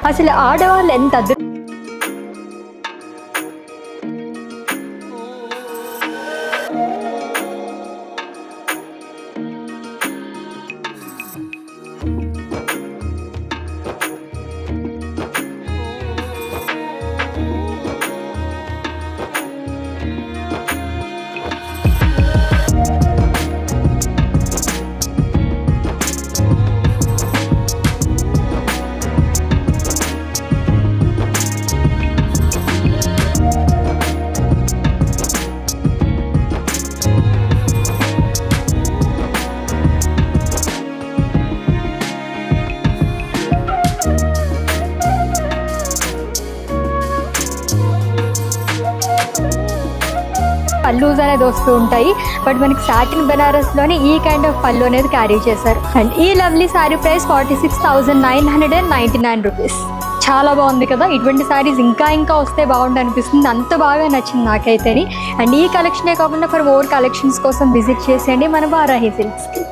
అసలు ఆడవాళ్ళు ఎంత పల్లూస్ అనేది వస్తూ ఉంటాయి. బట్ మనకి సాటిన్ బెనారస్లోని ఈ కైండ్ ఆఫ్ పళ్ళు అనేది క్యారీ చేశారు. అండ్ ఈ లవ్లీ శారీ ప్రైస్ 46,999 రూపీస్. చాలా బాగుంది కదా. ఇటువంటి శారీస్ ఇంకా వస్తే బాగుంది అనిపిస్తుంది. అంత బాగా నచ్చింది నాకైతేని. అండ్ ఈ కలెక్షనే కాకుండా ఫర్ మోర్ కలెక్షన్స్ కోసం విజిట్ చేసేయండి మన వారాహి సిల్క్స్కి.